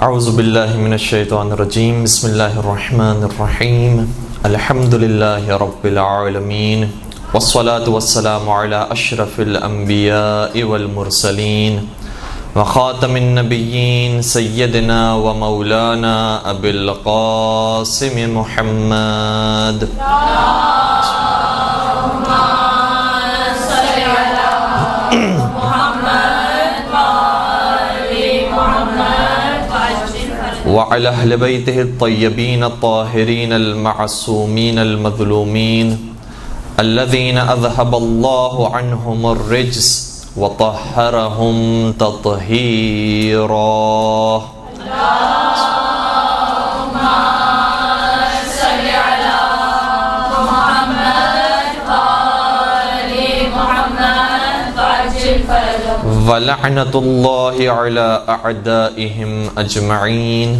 اعوذ باللہ من الشیطان الرجیم بسم اللہ الرحمن الرحیم الحمد للہ رب العالمین والصلاة والسلام علی اشرف الانبیاء والمرسلین وخاتم النبیین سیدنا و مولانا ابی القاسم محمد وعلى أهل بيته الطيبين الطاهرين المعصومين المظلومين الذين أذهب الله عنهم الرجس وطهرهم تطهيرا. اللهم صل على محمد وآل محمد وعجل فرجهم ولعنة الله على أعدائهم أجمعين.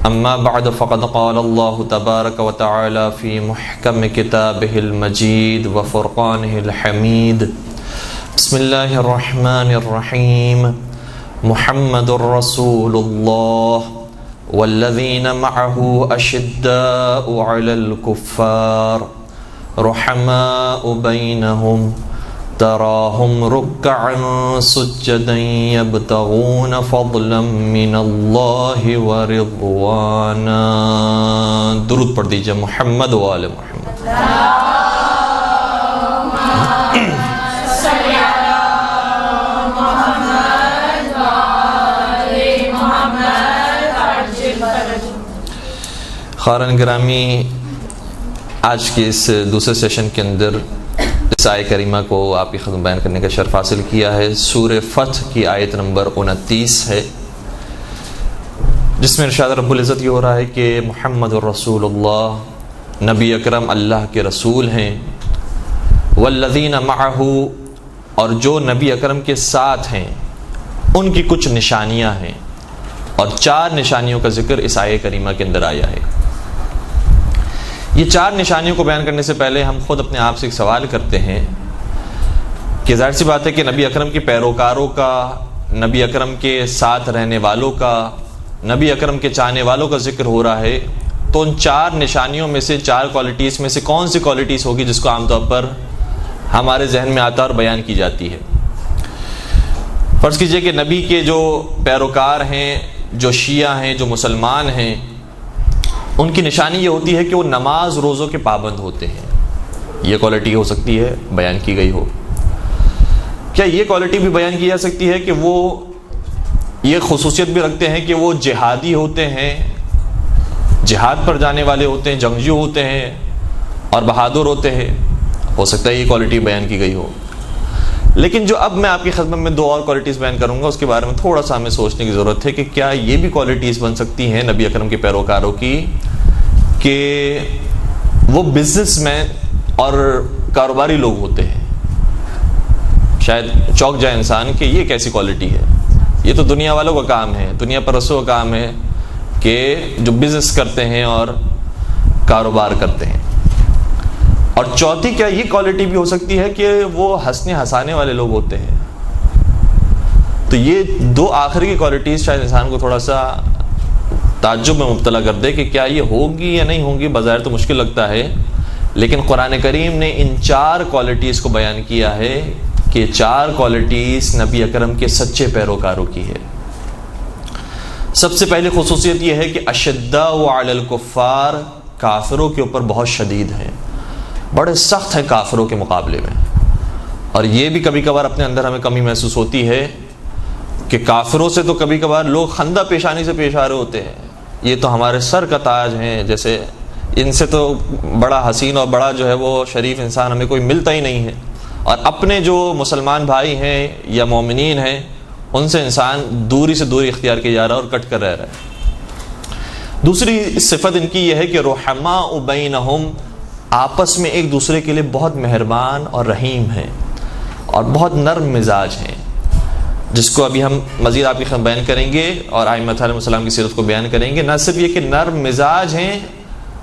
أما بعد فقد قال الله تبارك وتعالى في محكم كتابه المجيد وفرقانه الحميد. بسم الله الرحمن الرحيم. محمد رسول الله والذين معه أشداء على الكفار رحماء بينهم تراهم ركعا سجدا يبتغون فضلا من الله ورضوانا. درود پڑھ دیجئے محمد و آل محمد. خارن گرامی، آج کے اس دوسرے سیشن کے اندر اس آیت کریمہ کو آپ کی خدمت بیان کرنے کا شرف حاصل کیا ہے. سورہ فتح کی آیت نمبر 29 ہے، جس میں ارشاد رب العزت یہ ہو رہا ہے کہ محمد الرسول اللہ، نبی اکرم اللہ کے رسول ہیں، والذین معہ، اور جو نبی اکرم کے ساتھ ہیں ان کی کچھ نشانیاں ہیں، اور 4 نشانیوں کا ذکر اس آیت کریمہ کے اندر آیا ہے. یہ 4 نشانیوں کو بیان کرنے سے پہلے ہم خود اپنے آپ سے ایک سوال کرتے ہیں کہ ظاہر سی بات ہے کہ نبی اکرم کے پیروکاروں کا، نبی اکرم کے ساتھ رہنے والوں کا، نبی اکرم کے چاہنے والوں کا ذکر ہو رہا ہے، تو ان 4 نشانیوں میں سے، 4 کوالٹیز میں سے کون سی کوالٹیز ہوگی جس کو عام طور پر ہمارے ذہن میں آتا اور بیان کی جاتی ہے؟ فرض کیجئے کہ نبی کے جو پیروکار ہیں، جو شیعہ ہیں، جو مسلمان ہیں، ان کی نشانی یہ ہوتی ہے کہ وہ نماز روزوں کے پابند ہوتے ہیں. یہ کوالٹی ہو سکتی ہے بیان کی گئی ہو. کیا یہ کوالٹی بھی بیان کی جا سکتی ہے کہ وہ یہ خصوصیت بھی رکھتے ہیں کہ وہ جہادی ہوتے ہیں، جہاد پر جانے والے ہوتے ہیں، جنگجو ہوتے ہیں اور بہادر ہوتے ہیں؟ ہو سکتا ہے یہ کوالٹی بیان کی گئی ہو. لیکن جو اب میں آپ کی خدمت میں 2 اور کوالٹیز بیان کروں گا، اس کے بارے میں تھوڑا سا ہمیں سوچنے کی ضرورت ہے کہ کیا یہ بھی کوالٹیز بن سکتی ہیں نبی اکرم کے پیروکاروں کی کہ وہ بزنس مین اور کاروباری لوگ ہوتے ہیں؟ شاید چوک جائے انسان کہ یہ کیسی کوالٹی ہے. یہ تو دنیا والوں کا کام ہے، دنیا پرستوں کا کام ہے کہ جو بزنس کرتے ہیں اور کاروبار کرتے ہیں. اور چوتھی، کیا یہ کوالٹی بھی ہو سکتی ہے کہ وہ ہنسنے ہنسانے والے لوگ ہوتے ہیں؟ تو یہ 2 آخری کی کوالٹیز شاید انسان کو تھوڑا سا تعجب میں مبتلا کر دے کہ کیا یہ ہوگی یا نہیں ہوگی. بظاہر تو مشکل لگتا ہے، لیکن قرآن کریم نے ان 4 کوالٹیز کو بیان کیا ہے کہ 4 کوالٹیز نبی اکرم کے سچے پیروکاروں کی ہے. سب سے پہلی خصوصیت یہ ہے کہ اشداء علی الکفار، کافروں کے اوپر بہت شدید ہیں، بڑے سخت ہیں کافروں کے مقابلے میں. اور یہ بھی کبھی کبھار اپنے اندر ہمیں کمی محسوس ہوتی ہے کہ کافروں سے تو کبھی کبھار لوگ خندہ پیشانی سے پیش آ رہے ہوتے ہیں، یہ تو ہمارے سر کا تاج ہیں، جیسے ان سے تو بڑا حسین اور بڑا جو ہے وہ شریف انسان ہمیں کوئی ملتا ہی نہیں ہے. اور اپنے جو مسلمان بھائی ہیں یا مومنین ہیں، ان سے انسان دوری سے دوری اختیار کیا جا رہا ہے اور کٹ کر رہ رہا ہے. دوسری صفت ان کی یہ ہے کہ رحماء بینہم، آپس میں ایک دوسرے کے لیے بہت مہربان اور رحیم ہیں اور بہت نرم مزاج ہیں، جس کو ابھی ہم مزید آپ کی خدمت بیان کریں گے اور ائمہ علیہ السلام کی سیرت کو بیان کریں گے. نہ صرف یہ کہ نرم مزاج ہیں،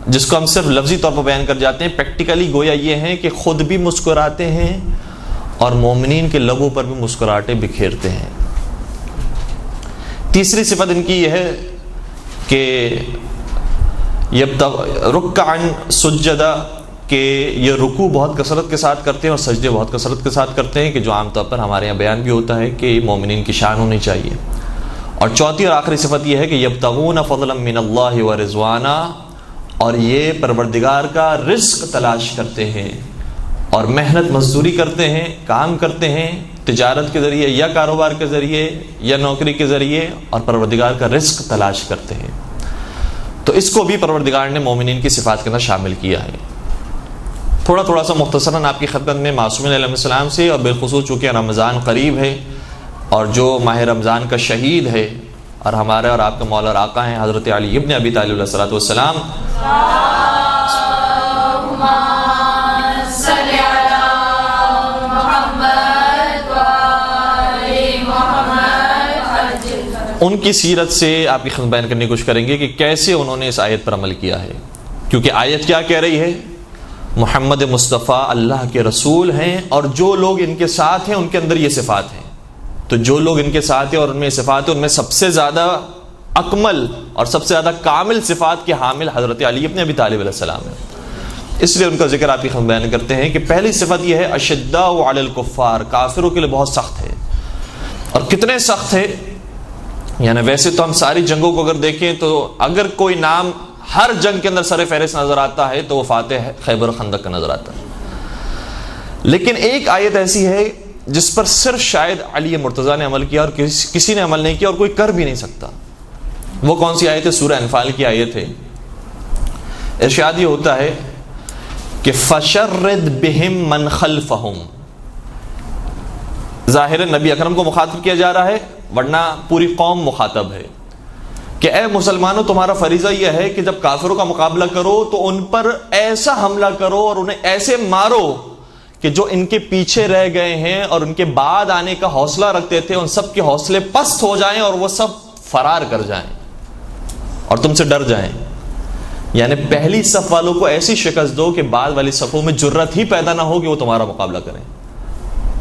جس کو ہم صرف لفظی طور پر بیان کر جاتے ہیں، پریکٹیکلی گویا یہ ہیں کہ خود بھی مسکراتے ہیں اور مومنین کے لبوں پر بھی مسکراہٹیں بکھیرتے ہیں. تیسری صفت ان کی یہ ہے کہ رکعن سجدہ کہ یہ رکوع بہت کثرت کے ساتھ کرتے ہیں اور سجدے بہت کثرت کے ساتھ کرتے ہیں، کہ جو عام طور پر ہمارے یہاں بیان بھی ہوتا ہے کہ مومنین کی شان ہونی چاہیے۔ اور چوتھی اور آخری صفت یہ ہے کہ یبتغون فضلا من اللہ ورضوانا، اور یہ پروردگار کا رزق تلاش کرتے ہیں اور محنت مزدوری کرتے ہیں، کام کرتے ہیں تجارت کے ذریعے یا کاروبار کے ذریعے یا نوکری کے ذریعے، اور پروردگار کا رزق تلاش کرتے ہیں۔ تو اس کو بھی پروردگار نے مومنین کی صفات کے اندر شامل کیا ہے۔ تھوڑا سا مختصراً آپ کی خدمت میں معصومین علیہ السلام سے، اور بالخصوص چونکہ رمضان قریب ہے اور جو ماہ رمضان کا شہید ہے اور ہمارے اور آپ کا مولا اور آقا ہیں حضرت علی ابن ابی طالب علیہ السلام، ان کی سیرت سے آپ کی خدمت بیان کرنے کی کوشش کریں گے کہ کیسے انہوں نے اس آیت پر عمل کیا ہے، کیونکہ آیت کیا کہہ رہی ہے؟ محمد مصطفیٰ اللہ کے رسول ہیں، اور جو لوگ ان کے ساتھ ہیں ان کے اندر یہ صفات ہیں۔ تو جو لوگ ان کے ساتھ ہیں اور ان میں صفات ہیں، ان میں سب سے زیادہ اکمل اور سب سے زیادہ کامل صفات کے حامل حضرت علی ابن ابی طالب علیہ السلام ہیں۔ اس لیے ان کا ذکر آپ کی خدمت بیان کرتے ہیں کہ پہلی صفت یہ ہے اشداء علی الکفار، کافروں کے لیے بہت سخت ہے۔ اور کتنے سخت ہے؟ یعنی ویسے تو ہم ساری جنگوں کو اگر دیکھیں تو اگر کوئی نام ہر جنگ کے اندر سر فہرست نظر آتا ہے تو وہ فاتح خیبر خندق کا نظر آتا ہے، لیکن ایک آیت ایسی ہے جس پر صرف شاید علی مرتضیٰ نے عمل کیا اور کسی نے عمل نہیں کیا اور کوئی کر بھی نہیں سکتا۔ وہ کون سی آیت ہے؟ سورہ انفال کی آیت ہے۔ ارشاد یہ ہوتا ہے کہ فَشَرِّدْ بِهِمْ مَنْ خَلْفَهُمْ، ظاہر نبی اکرم کو مخاطب کیا جا رہا ہے ورنہ پوری قوم مخاطب ہے کہ اے مسلمانوں، تمہارا فریضہ یہ ہے کہ جب کافروں کا مقابلہ کرو تو ان پر ایسا حملہ کرو اور انہیں ایسے مارو کہ جو ان کے پیچھے رہ گئے ہیں اور ان کے بعد آنے کا حوصلہ رکھتے تھے ان سب کے حوصلے پست ہو جائیں اور وہ سب فرار کر جائیں اور تم سے ڈر جائیں۔ یعنی پہلی صف والوں کو ایسی شکست دو کہ بعد والی صفوں میں جرت ہی پیدا نہ ہو کہ وہ تمہارا مقابلہ کریں۔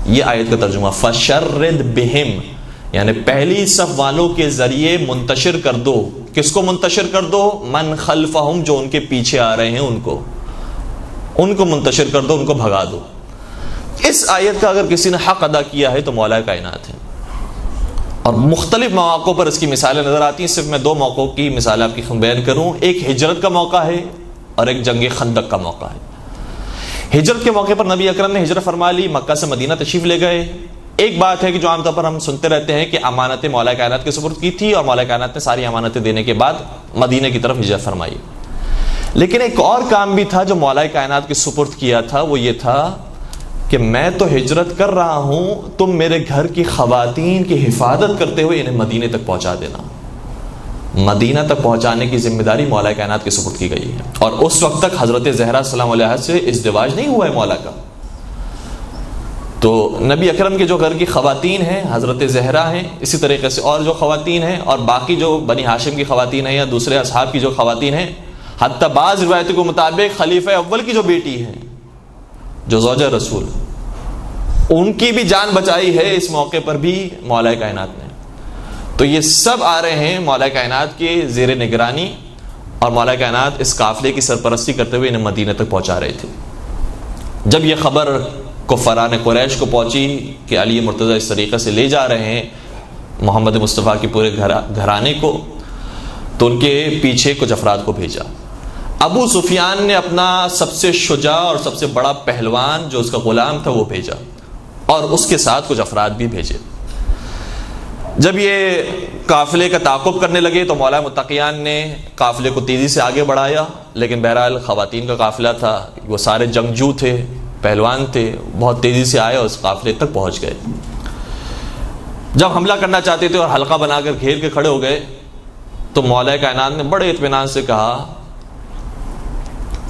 یہ آیت کا ترجمہ فَشَرِّدْ بِهِمْ، یعنی پہلی صف والوں کے ذریعے منتشر کر دو۔ کس کو منتشر کر دو؟ من خلفہم، جو ان کے پیچھے آ رہے ہیں ان کو منتشر کر دو، ان کو بھگا دو۔ اس آیت کا اگر کسی نے حق ادا کیا ہے تو مولا کائنات ہے، اور مختلف مواقع پر اس کی مثالیں نظر آتی ہیں۔ صرف میں دو موقعوں کی مثال آپ کی بیان کروں۔ ایک ہجرت کا موقع ہے اور ایک جنگ خندق کا موقع ہے۔ ہجرت کے موقع پر نبی اکرم نے ہجرت فرما لی، مکہ سے مدینہ تشریف لے گئے۔ ایک بات ہے کہ جو عام طور پر ہم سنتے رہتے ہیں کہ امانتیں مولا کائنات کے سپرد کی تھی اور مولا کائنات نے ساری امانتیں دینے کے بعد مدینہ کی طرف ہجرت فرمائی، لیکن ایک اور کام بھی تھا جو مولا کائنات کے سپرد کیا تھا، وہ یہ تھا کہ میں تو ہجرت کر رہا ہوں، تم میرے گھر کی خواتین کی حفاظت کرتے ہوئے انہیں مدینے تک پہنچا دینا۔ مدینہ تک پہنچانے کی ذمہ داری مولا کائنات کے سپرد کی گئی ہے، اور اس وقت تک حضرت زہرا سلام علیہ سے ازدواج نہیں ہوا ہے مولا کا۔ تو نبی اکرم کے جو گھر کی خواتین ہیں حضرت زہرا ہیں، اسی طریقے سے اور جو خواتین ہیں اور باقی جو بنی ہاشم کی خواتین ہیں یا دوسرے اصحاب کی جو خواتین ہیں، حتی بعض روایتوں کے مطابق خلیفہ اول کی جو بیٹی ہیں جو زوجہ رسول، ان کی بھی جان بچائی ہے اس موقع پر بھی مولا کائنات نے۔ تو یہ سب آ رہے ہیں مولا کائنات کے زیر نگرانی، اور مولا کائنات اس قافلے کی سرپرستی کرتے ہوئے انہیں مدینہ تک پہنچا رہے تھے۔ جب یہ خبر کفاران قریش کو پہنچی کہ علی مرتضیٰ اس طریقے سے لے جا رہے ہیں محمد مصطفیٰ کے پورے گھرانے کو، تو ان کے پیچھے کچھ افراد کو بھیجا۔ ابو سفیان نے اپنا سب سے شجاع اور سب سے بڑا پہلوان جو اس کا غلام تھا وہ بھیجا، اور اس کے ساتھ کچھ افراد بھی بھیجے۔ جب یہ قافلے کا تعاقب کرنے لگے تو مولا متقیان نے قافلے کو تیزی سے آگے بڑھایا، لیکن بہرحال خواتین کا قافلہ تھا، وہ سارے جنگجو تھے، پہلوان تھے، بہت تیزی سے آئے اور اس قافلے تک پہنچ گئے۔ جب حملہ کرنا چاہتے تھے اور حلقہ بنا کر گھیر کے کھڑے ہو گئے تو مولا کائنات نے بڑے اطمینان سے کہا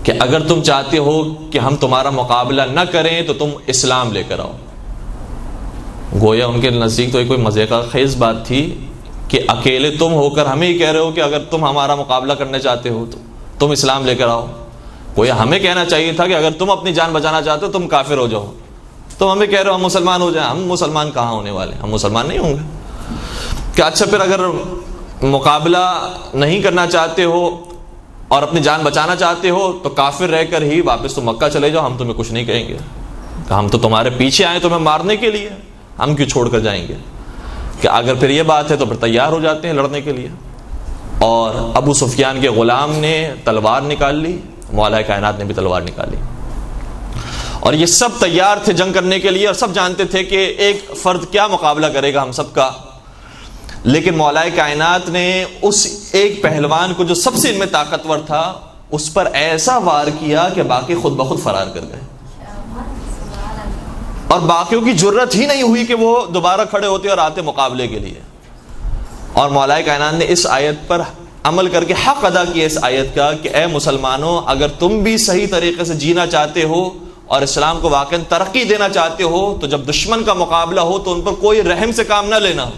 کہ اگر تم چاہتے ہو کہ ہم تمہارا مقابلہ نہ کریں تو تم اسلام لے کر آؤ۔ گویا ان کے نزدیک تو کوئی مزے کا خیز بات تھی کہ اکیلے تم ہو کر ہمیں ہی کہہ رہے ہو کہ اگر تم ہمارا مقابلہ کرنا چاہتے ہو تو تم اسلام لے کر آؤ۔ گویا ہمیں کہنا چاہیے تھا کہ اگر تم اپنی جان بچانا چاہتے ہو تم کافر ہو جاؤ، تم ہمیں کہہ رہے ہو ہم مسلمان ہو جائیں۔ ہم مسلمان کہاں ہونے والے، ہم مسلمان نہیں ہوں گے۔ کہ اچھا پھر اگر مقابلہ نہیں کرنا چاہتے ہو اور اپنی جان بچانا چاہتے ہو تو کافر رہ کر ہی واپس تو مکہ چلے جاؤ، ہم تمہیں کچھ نہیں کہیں گے، ہم تو تمہارے پیچھے آئے تمہیں مارنے کے لیے، ہم کیوں چھوڑ کر جائیں گے؟ کہ اگر پھر یہ بات ہے تو پھر تیار ہو جاتے ہیں لڑنے کے لیے. اور ابو سفیان کے غلام نے تلوار نکال لی، مولا کائنات نے بھی تلوار نکالی، اور یہ سب تیار تھے جنگ کرنے کے لیے، اور سب جانتے تھے کہ ایک فرد کیا مقابلہ کرے گا ہم سب کا. لیکن مولا کائنات نے اس ایک پہلوان کو جو سب سے ان میں طاقتور تھا اس پر ایسا وار کیا کہ باقی خود بخود فرار کر گئے، اور باقیوں کی جرت ہی نہیں ہوئی کہ وہ دوبارہ کھڑے ہوتے اور آتے مقابلے کے لیے. اور مولا کائنات نے اس آیت پر عمل کر کے حق ادا کیا اس آیت کا کہ اے مسلمانوں، اگر تم بھی صحیح طریقے سے جینا چاہتے ہو اور اسلام کو واقعا ترقی دینا چاہتے ہو تو جب دشمن کا مقابلہ ہو تو ان پر کوئی رحم سے کام نہ لینا،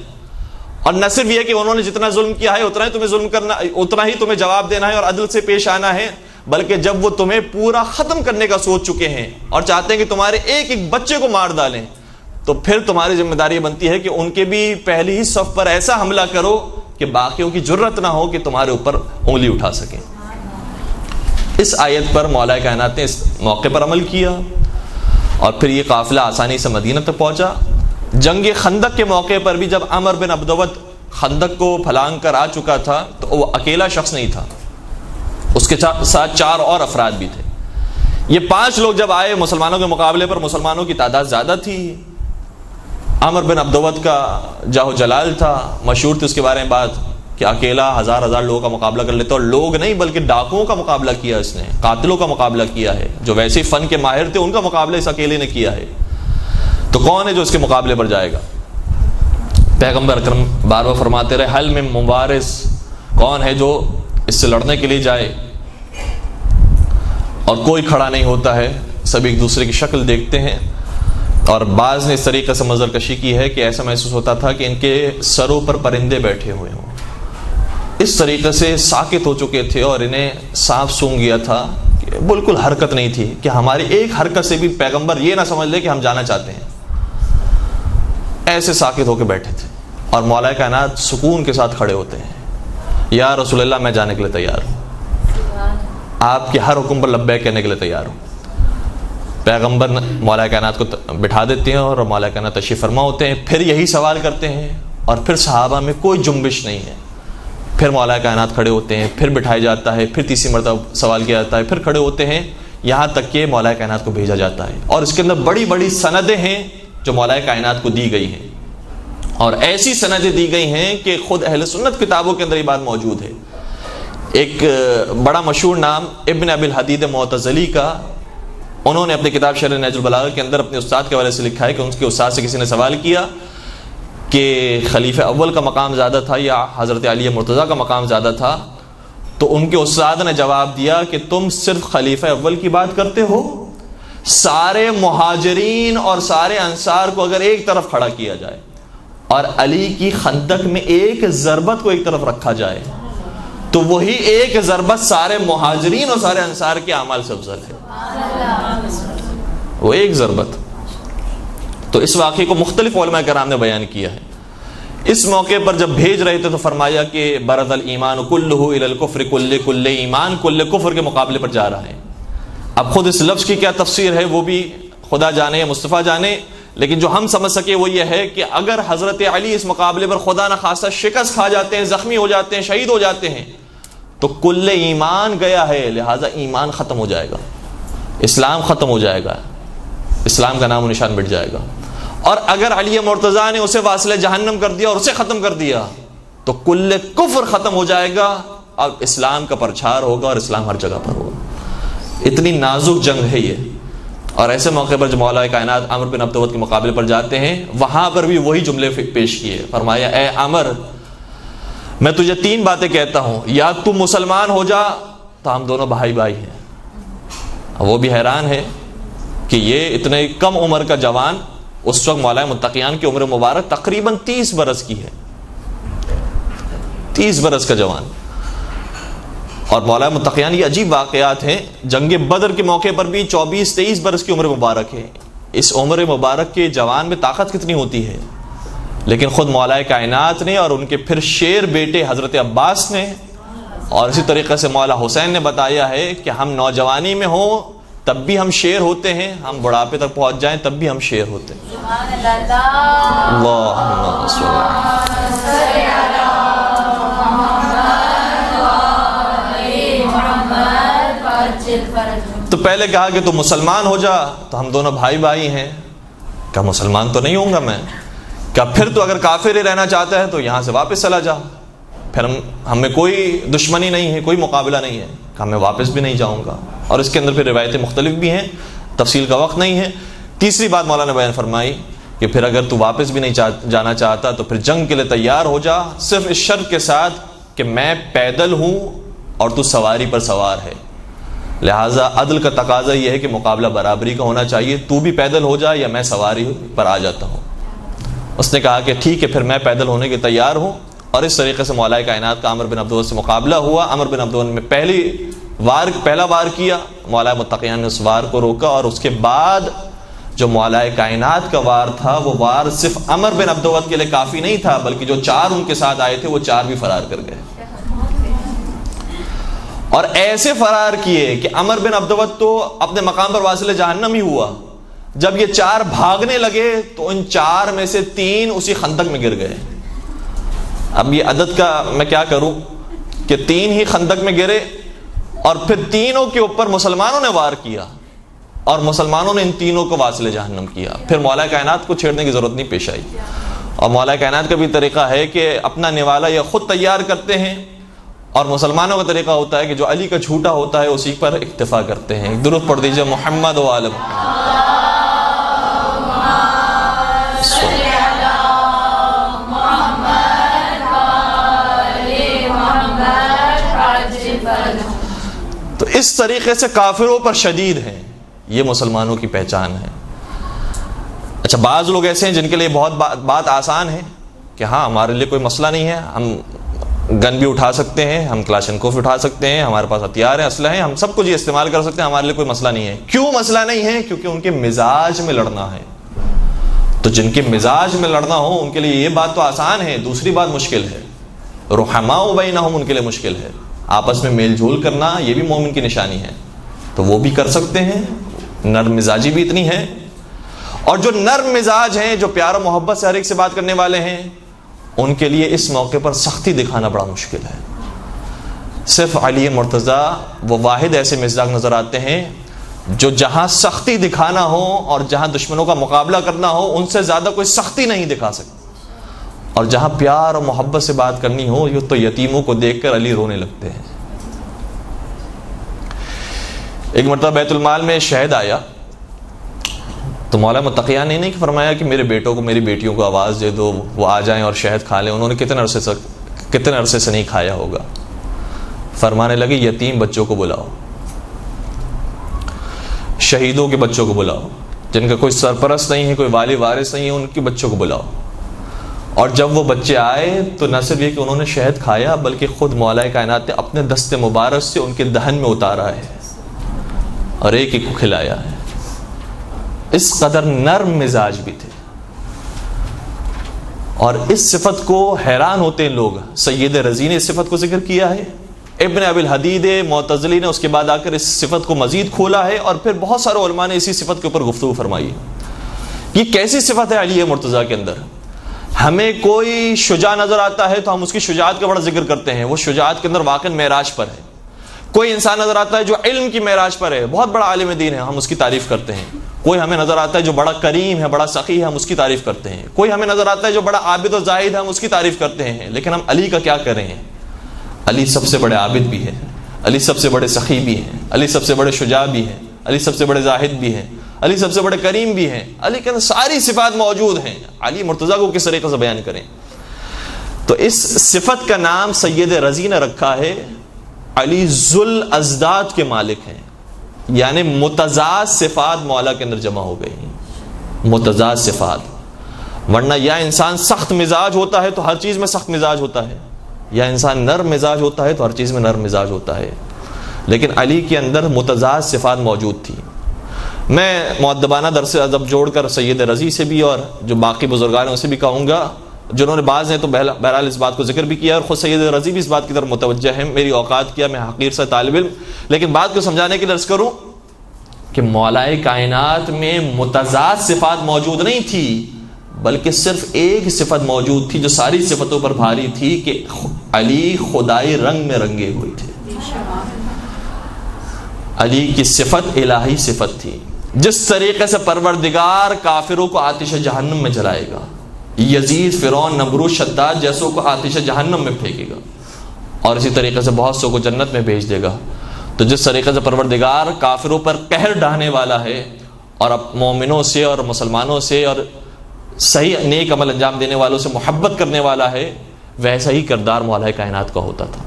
اور نہ صرف یہ کہ انہوں نے جتنا ظلم کیا ہے اتنا ہی تمہیں ظلم کرنا، اتنا ہی تمہیں جواب دینا ہے اور عدل سے پیش آنا ہے، بلکہ جب وہ تمہیں پورا ختم کرنے کا سوچ چکے ہیں اور چاہتے ہیں کہ تمہارے ایک ایک بچے کو مار ڈالیں تو پھر تمہاری ذمہ داری بنتی ہے کہ ان کے بھی پہلی ہی صف پر ایسا حملہ کرو کہ باقیوں کی جرت نہ ہو کہ تمہارے اوپر انگلی اٹھا سکیں. اس آیت پر مولا کائنات نے اس موقع پر عمل کیا اور پھر یہ قافلہ آسانی سے مدینہ تک پہنچا. جنگ خندق کے موقع پر بھی جب عمر بن عبدود خندق کو پھلانگ کر آ چکا تھا تو وہ اکیلا شخص نہیں تھا، اس کے ساتھ 4 اور افراد بھی تھے. یہ 5 لوگ جب آئے مسلمانوں کے مقابلے پر، مسلمانوں کی تعداد زیادہ تھی. عمر بن عبدود کا جاہ و جلال تھا، مشہور تھی اس کے بارے میں بات کہ اکیلا ہزار لوگوں کا مقابلہ کر لیتا، اور لوگ نہیں بلکہ ڈاکوؤں کا مقابلہ کیا اس نے، قاتلوں کا مقابلہ کیا ہے، جو ویسے فن کے ماہر تھے ان کا مقابلہ اس اکیلے نے کیا ہے. تو کون ہے جو اس کے مقابلے پر جائے گا؟ پیغمبر اکرم بار بار فرماتے رہے حل میں مبارز، کون ہے جو اس سے لڑنے کے لیے جائے؟ اور کوئی کھڑا نہیں ہوتا ہے، سب ایک دوسرے کی شکل دیکھتے ہیں. اور بعض نے اس طریقے سے منظر کشی کی ہے کہ ایسا محسوس ہوتا تھا کہ ان کے سروں پر پرندے بیٹھے ہوئے ہوں، اس طریقے سے ساکت ہو چکے تھے اور انہیں سانپ سونگھ گیا تھا کہ بالکل حرکت نہیں تھی کہ ہماری ایک حرکت سے بھی پیغمبر یہ نہ سمجھ لے کہ ہم جانا چاہتے ہیں. ایسے ساکت ہو کے بیٹھے تھے اور مولا کائنات سکون کے ساتھ کھڑے ہوتے ہیں، یا رسول اللہ میں جانے کے لیے تیار ہوں، آپ کے ہر حکم پر لبیک کہنے کے لیے تیار ہوں. پیغمبر مولا کائنات کو بٹھا دیتے ہیں اور مولا کائنات تشریف فرما ہوتے ہیں. پھر یہی سوال کرتے ہیں اور پھر صحابہ میں کوئی جنبش نہیں ہے. پھر مولا کائنات کھڑے ہوتے ہیں، پھر بٹھایا جاتا ہے، پھر تیسری مرتبہ سوال کیا جاتا ہے، پھر کھڑے ہوتے ہیں، یہاں تک کہ مولا کائنات کو بھیجا جاتا ہے. اور اس کے اندر بڑی بڑی سندیں ہیں جو مولا کائنات کو دی گئی ہیں، اور ایسی سندیں دی گئی ہیں کہ خود اہل سنت کتابوں کے اندر یہ بات موجود ہے. ایک بڑا مشہور نام ابن ابی الحدید معتزلی کا، انہوں نے اپنی کتاب شرح نہج البلاغہ کے اندر اپنے استاد کے حوالے سے لکھا ہے کہ ان کے استاد سے کسی نے سوال کیا کہ خلیفہ اول کا مقام زیادہ تھا یا حضرت علی مرتضیٰ کا مقام زیادہ تھا، تو ان کے استاد نے جواب دیا کہ تم صرف خلیفہ اول کی بات کرتے ہو، سارے مہاجرین اور سارے انصار کو اگر ایک طرف کھڑا کیا جائے اور علی کی خندق میں ایک ضربت کو ایک طرف رکھا جائے تو وہی ایک ضربت سارے مہاجرین اور سارے انصار کے اعمال سے افضل ہے، وہ ایک ضربت. تو اس واقعے کو مختلف علماء کرام نے بیان کیا ہے. اس موقع پر جب بھیج رہے تھے تو فرمایا کہ برز الایمان کلہ الی الکفر، کل ایمان کل کفر کے مقابلے پر جا رہا ہے. اب خود اس لفظ کی کیا تفسیر ہے وہ بھی خدا جانے، مصطفیٰ جانے، لیکن جو ہم سمجھ سکے وہ یہ ہے کہ اگر حضرت علی اس مقابلے پر خدا نہ خواستہ شکست کھا جاتے ہیں، زخمی ہو جاتے ہیں، شہید ہو جاتے ہیں تو کل ایمان گیا ہے، لہٰذا ایمان ختم ہو جائے گا، اسلام ختم ہو جائے گا، اسلام کا نام و نشان مٹ جائے گا. اور اگر علی مرتضیٰ نے اسے واصل جہنم کر دیا اور اسے ختم کر دیا تو کل کفر ختم ہو جائے گا اور اسلام کا پرچار ہوگا اور اسلام ہر جگہ پر ہوگا. اتنی نازک جنگ ہے یہ. اور ایسے موقع پر جو مولا کائنات عمر بن عبدود کے مقابلے پر جاتے ہیں وہاں پر بھی وہی جملے پیش کیے. فرمایا اے عمر، میں تجھے 3 باتیں کہتا ہوں، یا تو مسلمان ہو جا تو ہم دونوں بھائی بھائی ہیں. وہ بھی حیران ہے کہ یہ اتنے کم عمر کا جوان، اس وقت مولا متقیان کی عمر مبارک تقریباً 30 برس کی ہے، 30 برس کا جوان. اور مولا متقیان یہ عجیب واقعات ہیں، جنگ بدر کے موقع پر بھی 24-23 برس کی عمر مبارک ہے. اس عمر مبارک کے جوان میں طاقت کتنی ہوتی ہے لیکن خود مولا کائنات نے اور ان کے پھر شیر بیٹے حضرت عباس نے اور اسی طریقے سے مولا حسین نے بتایا ہے کہ ہم نوجوانی میں ہوں تب بھی ہم شیر ہوتے ہیں، ہم بڑھاپے تک پہنچ جائیں تب بھی ہم شیر ہوتے ہیں۔ اللہم صل علی تو پہلے کہا کہ تو مسلمان ہو جا، تو ہم دونوں بھائی بھائی ہیں۔ کہا مسلمان تو نہیں ہوں گا میں۔ کہا پھر تو اگر کافر ہی رہنا چاہتا ہے تو یہاں سے واپس چلا جا، پھر ہم میں کوئی دشمنی نہیں ہے، کوئی مقابلہ نہیں ہے۔ کہا میں واپس بھی نہیں جاؤں گا، اور اس کے اندر پھر روایتیں مختلف بھی ہیں، تفصیل کا وقت نہیں ہے۔ تیسری بات مولانا بیان فرمائی کہ پھر اگر تو واپس بھی نہیں جانا چاہتا تو پھر جنگ کے لیے تیار ہو جا، صرف اس شرط کے ساتھ کہ میں پیدل ہوں اور تو سواری پر سوار ہے۔ لہٰذا عدل کا تقاضا یہ ہے کہ مقابلہ برابری کا ہونا چاہیے، تو بھی پیدل ہو جا یا میں سواری پر آ جاتا ہوں۔ اس نے کہا کہ ٹھیک ہے، پھر میں پیدل ہونے کے تیار ہوں، اور اس طریقے سے مولا کائنات کا عمر بن عبدالعزیز سے مقابلہ ہوا۔ عمر بن عبدالعزیز میں پہلا وار کیا، مولا متقیان نے اس وار کو روکا، اور اس کے بعد جو مولا کائنات کا وار تھا وہ وار صرف عمر بن عبدالعزیز کے لیے کافی نہیں تھا، بلکہ جو 4 ان کے ساتھ آئے تھے وہ 4 بھی فرار کر گئے، اور ایسے فرار کیے کہ عمر بن عبدالعزیز تو اپنے مقام پر واصل جہنم ہی ہوا۔ جب یہ 4 بھاگنے لگے تو ان 4 میں سے 3 اسی خندق میں گر گئے۔ اب یہ عدد کا میں کیا کروں کہ 3 ہی خندق میں گرے، اور پھر تینوں کے اوپر مسلمانوں نے وار کیا، اور مسلمانوں نے ان تینوں کو واصل جہنم کیا۔ پھر مولا کائنات کو چھیڑنے کی ضرورت نہیں پیش آئی۔ اور مولا کائنات کا بھی طریقہ ہے کہ اپنا نوالا یہ خود تیار کرتے ہیں، اور مسلمانوں کا طریقہ ہوتا ہے کہ جو علی کا جھوٹا ہوتا ہے اسی پر اکتفا کرتے ہیں۔ درود پڑھ دیجئے محمد و آل محمد۔ تو اس طریقے سے کافروں پر شدید ہیں، یہ مسلمانوں کی پہچان ہے۔ اچھا، بعض لوگ ایسے ہیں جن کے لیے بہت بات آسان ہے کہ ہاں ہمارے لیے کوئی مسئلہ نہیں ہے، ہم گن بھی اٹھا سکتے ہیں، ہم کلاشنکوف بھی اٹھا سکتے ہیں، ہمارے پاس ہتھیار ہیں، اسلحے ہیں، ہم سب کچھ یہ استعمال کر سکتے ہیں، ہمارے لیے کوئی مسئلہ نہیں ہے۔ کیوں مسئلہ نہیں ہے؟ کیونکہ ان کے مزاج میں لڑنا ہے۔ تو جن کے مزاج میں لڑنا ہو ان کے لیے یہ بات تو آسان ہے، دوسری بات مشکل ہے۔ رحماء بینہم ان کے لیے مشکل ہے، آپس میں میل جول کرنا یہ بھی مومن کی نشانی ہے، تو وہ بھی کر سکتے ہیں۔ نرم مزاجی بھی اتنی ہے، اور جو نرم مزاج ہیں، جو پیار و محبت سے ہر ایک سے بات کرنے والے ہیں، ان کے لیے اس موقع پر سختی دکھانا بڑا مشکل ہے۔ صرف علی مرتضیٰ وہ واحد ایسے مزاج نظر آتے ہیں جو جہاں سختی دکھانا ہو اور جہاں دشمنوں کا مقابلہ کرنا ہو ان سے زیادہ کوئی سختی نہیں دکھا سکتا، اور جہاں پیار اور محبت سے بات کرنی ہو تو یتیموں کو دیکھ کر علی رونے لگتے ہیں۔ ایک مرتبہ بیت المال میں شہد آیا تو مولا متقیان نے نہیں فرمایا کہ میرے بیٹوں کو میری بیٹیوں کو آواز دے دو وہ آ جائیں اور شہد کھا لیں، انہوں نے کتنے عرصے سے نہیں کھایا ہوگا۔ فرمانے لگے یتیم بچوں کو بلاؤ، شہیدوں کے بچوں کو بلاؤ، جن کا کوئی سرپرست نہیں ہے، کوئی والی وارث نہیں ہے، ان کے بچوں کو بلاؤ۔ اور جب وہ بچے آئے تو نہ صرف یہ کہ انہوں نے شہد کھایا بلکہ خود مولا کائنات نے اپنے دست مبارک سے ان کے دہن میں اتارا ہے اور ایک ایک کو کھلایا ہے۔ اس قدر نرم مزاج بھی تھے، اور اس صفت کو حیران ہوتے ہیں لوگ۔ سید رضی نے اس صفت کو ذکر کیا ہے، ابن ابی الحدید معتزلی نے اس کے بعد آ کر اس صفت کو مزید کھولا ہے، اور پھر بہت سارے علماء نے اسی صفت کے اوپر گفتگو فرمائی ہے۔ یہ کیسی صفت ہے علی مرتضیٰ کے اندر؟ ہمیں کوئی شجاع نظر آتا ہے تو ہم اس کی شجاعت کا بڑا ذکر کرتے ہیں، وہ شجاعت کے اندر واقع معراج پر ہے۔ کوئی انسان نظر آتا ہے جو علم کی معراج پر ہے، بہت بڑا عالم دین ہے، ہم اس کی تعریف کرتے ہیں۔ کوئی ہمیں نظر آتا ہے جو بڑا کریم ہے، بڑا سخی ہے، ہم اس کی تعریف کرتے ہیں۔ کوئی ہمیں نظر آتا ہے جو بڑا عابد و زاہد ہے، ہم اس کی تعریف کرتے ہیں۔ لیکن ہم علی کا کیا کریں؟ علی سب سے بڑے عابد بھی ہیں، علی سب سے بڑے سخی بھی ہیں، علی سب سے بڑے شجاع بھی ہیں، علی سب سے بڑے زاہد بھی ہیں، علی سب سے بڑے کریم بھی ہیں۔ علی کے اندر ساری صفات موجود ہیں، علی مرتضیٰ کو کس طریقے سے بیان کریں؟ تو اس صفت کا نام سید رضی نے رکھا ہے، علی ذل ازداد کے مالک ہیں، یعنی متضاد صفات مولا کے اندر جمع ہو گئی، متضاد صفات۔ ورنہ یا انسان سخت مزاج ہوتا ہے تو ہر چیز میں سخت مزاج ہوتا ہے، یا انسان نرم مزاج ہوتا ہے تو ہر چیز میں نرم مزاج ہوتا ہے، لیکن علی کے اندر متضاد صفات موجود تھی۔ میں مؤدبانہ درس ادب جوڑ کر سید رضی سے بھی اور جو باقی بزرگان ہیں ان سے بھی کہوں گا جنہوں نے بعض نے تو بہرحال اس بات کو ذکر بھی کیا، اور خود سید رضی بھی اس بات کی طرف متوجہ ہے، میری اوقات کیا، میں حقیر سے طالب علم، لیکن بات کو سمجھانے کے لیے عرض کروں کہ مولا کائنات میں متضاد صفات موجود نہیں تھی، بلکہ صرف ایک صفت موجود تھی جو ساری صفتوں پر بھاری تھی، کہ علی خدائی رنگ میں رنگے ہوئے تھے۔ علی کی صفت الہی صفت تھی، جس طریقے سے پروردگار کافروں کو آتش جہنم میں جلائے گا، یزید، فرعون، نمرود، شداد جیسوں کو آتش جہنم میں پھینکے گا، اور اسی طریقے سے بہت سو کو جنت میں بھیج دے گا، تو جس طریقے سے پروردگار کافروں پر قہر ڈھانے والا ہے اور اب مومنوں سے اور مسلمانوں سے اور صحیح نیک عمل انجام دینے والوں سے محبت کرنے والا ہے، ویسا ہی کردار مولا کائنات کا ہوتا تھا۔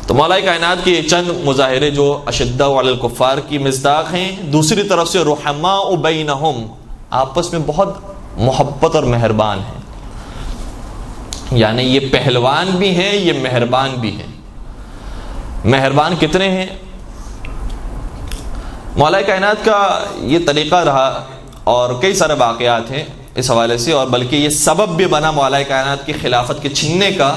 تو مولا کائنات کے چند مظاہرے جو اشداء علی الکفار کی مصداق ہیں، دوسری طرف سے رحماء بینہم، آپس میں بہت محبت اور مہربان ہیں، یعنی یہ پہلوان بھی ہیں، یہ مہربان بھی ہیں۔ مہربان کتنے ہیں؟ مولا کائنات کا یہ طریقہ رہا، اور کئی سارے واقعات ہیں اس حوالے سے، اور بلکہ یہ سبب بھی بنا مولا کائنات کی خلافت کے چھننے کا،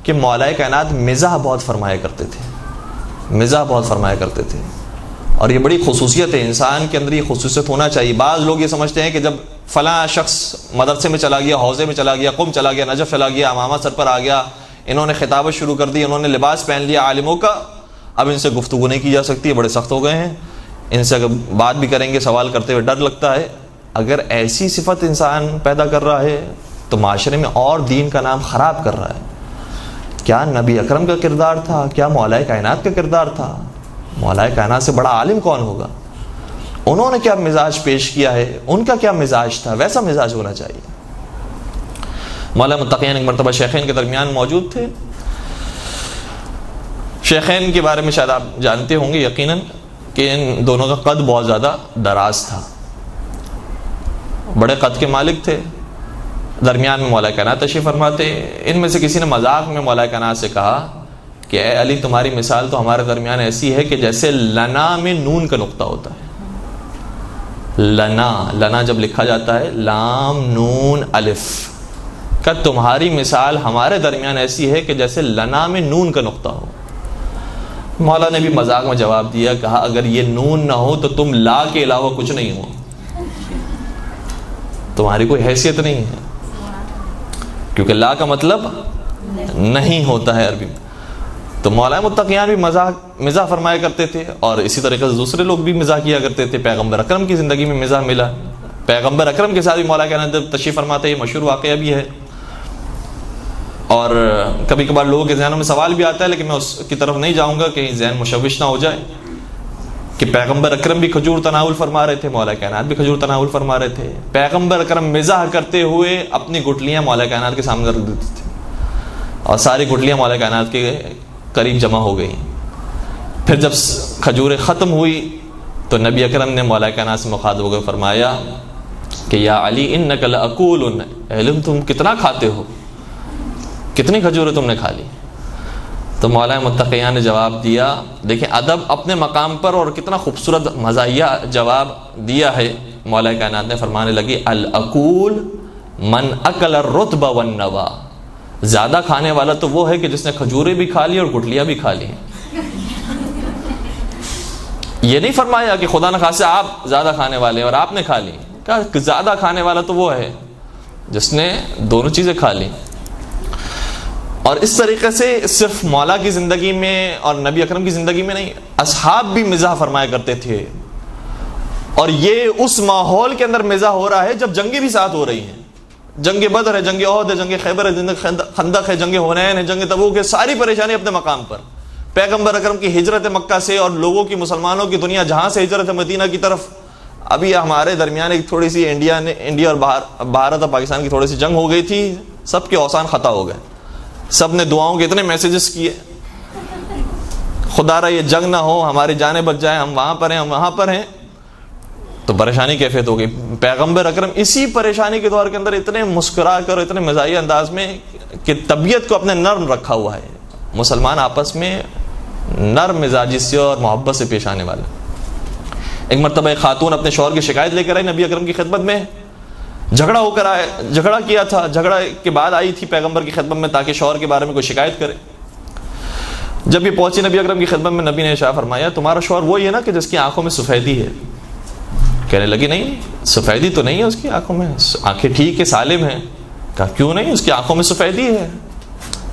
کہ مولا کائنات مزاح بہت فرمایا کرتے تھے، مزاح بہت فرمایا کرتے تھے، اور یہ بڑی خصوصیت ہے، انسان کے اندر یہ خصوصیت ہونا چاہیے۔ بعض لوگ یہ سمجھتے ہیں کہ جب فلاں شخص مدرسے میں چلا گیا، حوزے میں چلا گیا، قم چلا گیا، نجف چلا گیا، امامہ سر پر آ گیا، انہوں نے خطابت شروع کر دی، انہوں نے لباس پہن لیا عالموں کا، اب ان سے گفتگو نہیں کی جا سکتی، بڑے سخت ہو گئے ہیں، ان سے اگر بات بھی کریں گے سوال کرتے ہوئے ڈر لگتا ہے۔ اگر ایسی صفت انسان پیدا کر رہا ہے تو معاشرے میں اور دین کا نام خراب کر رہا ہے۔ کیا نبی اکرم کا کردار تھا؟ کیا مولا کائنات کا کردار تھا؟ مولا کائنات سے بڑا عالم کون ہوگا؟ انہوں نے کیا مزاج پیش کیا ہے، ان کا کیا مزاج تھا، ویسا مزاج ہونا چاہیے۔ مولا متقین ایک مرتبہ شیخین کے درمیان موجود تھے۔ شیخین کے بارے میں شاید آپ جانتے ہوں گے یقیناً کہ ان دونوں کا قد بہت زیادہ دراز تھا، بڑے قد کے مالک تھے، درمیان میں مولا کائنات تشریف فرماتے۔ ان میں سے کسی نے مذاق میں مولا کائنات سے کہا کہ اے علی، تمہاری مثال تو ہمارے درمیان ایسی ہے کہ جیسے لنا میں نون کا نقطہ ہوتا ہے۔ لنا جب لکھا جاتا ہے لام نون الف کا، تمہاری مثال ہمارے درمیان ایسی ہے کہ جیسے لنا میں نون کا نقطہ ہو۔ مولا نے بھی مذاق میں جواب دیا، کہا اگر یہ نون نہ ہو تو تم لا کے علاوہ کچھ نہیں ہو، تمہاری کوئی حیثیت نہیں ہے، کیونکہ لا کا مطلب نہیں ہوتا ہے عربی میں۔ تو مولا متقیان بھی مزاح فرمایا کرتے تھے، اور اسی طریقے سے دوسرے لوگ بھی مزاح کیا کرتے تھے۔ پیغمبر اکرم کی زندگی میں مزاح ملا، پیغمبر اکرم کے ساتھ بھی مولا کائنات تشریف فرماتے، یہ مشہور واقعہ بھی ہے، اور کبھی کبھار لوگوں کے ذہنوں میں سوال بھی آتا ہے، لیکن میں اس کی طرف نہیں جاؤں گا کہیں ذہن مشوش نہ ہو جائے، کہ پیغمبر اکرم بھی کھجور تناول فرما رہے تھے، مولا کائنات بھی کھجور تناول فرما رہے تھے۔ پیغمبر اکرم مزاح کرتے ہوئے اپنی گٹلیاں مولا کائنات کے سامنے رکھ دیتے تھے، اور ساری گٹلیاں مولا کائنات کے قریب جمع ہو گئی۔ پھر جب کھجوریں ختم ہوئی تو نبی اکرم نے مولا کائنات سے مخاطب ہو کر فرمایا کہ یا علی انک لاکول، علم تم کتنا کھاتے ہو، کتنی کھجوریں تم نے کھا لی؟ تو مولا متقیان نے جواب دیا، دیکھیں ادب اپنے مقام پر، اور کتنا خوبصورت مزاحیہ جواب دیا ہے۔ مولا کائنات نے فرمانے لگی الاکول من اکل الرطب والنوا، زیادہ کھانے والا تو وہ ہے کہ جس نے کھجوریں بھی کھا لی اور گٹلیاں بھی کھا لی۔ یہ نہیں فرمایا کہ خدا نخواستہ آپ زیادہ کھانے والے اور آپ نے کھا لی، کہا کہ زیادہ کھانے والا تو وہ ہے جس نے دونوں چیزیں کھا لی۔ اور اس طریقے سے صرف مولا کی زندگی میں اور نبی اکرم کی زندگی میں نہیں، اصحاب بھی مزاح فرمایا کرتے تھے، اور یہ اس ماحول کے اندر مزاح ہو رہا ہے جب جنگیں بھی ساتھ ہو رہی ہیں، جنگ بدر ہے، جنگ احد ہے، جنگ خیبر ہے، جنگ خندق ہے، جنگ حنین ہے، جنگ تبوک ہے، ساری پریشانی اپنے مقام پر۔ پیغمبر اکرم کی ہجرت مکہ سے اور لوگوں کی، مسلمانوں کی دنیا جہاں سے ہجرت مدینہ کی طرف، ابھی ہمارے درمیان ایک تھوڑی سی انڈیا اور بھارت اور پاکستان کی تھوڑی سی جنگ ہو گئی تھی، سب کے اوسان خطا ہو گئے، سب نے دعاؤں کے اتنے میسیجز کیے، خدا را یہ جنگ نہ ہو، ہماری جانیں بچ جائیں، ہم وہاں پر ہیں، ہم وہاں پر ہیں، تو پریشانی کیفیت ہو گئی۔ پیغمبر اکرم اسی پریشانی کے دور کے اندر اتنے مسکرا کر، اتنے مزاحیہ انداز میں کہ طبیعت کو اپنے نرم رکھا ہوا ہے، مسلمان آپس میں نرم مزاجی سے اور محبت سے پیش آنے والے۔ ایک مرتبہ ایک خاتون اپنے شوہر کی شکایت لے کر آئی نبی اکرم کی خدمت میں، جھگڑا ہو کر آئے، جھگڑا کیا تھا، جھگڑا کے بعد آئی تھی پیغمبر کی خدمت میں تاکہ شوہر کے بارے میں کوئی شکایت کرے. جب یہ پہنچی نبی اکرم کی خدمت میں، نبی نے ارشاد فرمایا تمہارا شوہر وہی ہے نا کہ جس کی آنکھوں میں سفیدی ہے؟ کہنے لگی نہیں، سفیدی تو نہیں ہے اس کی آنکھوں میں، آنکھیں ٹھیک ہے، سالم ہیں. کہا کیوں نہیں، اس کی آنکھوں میں سفیدی ہے.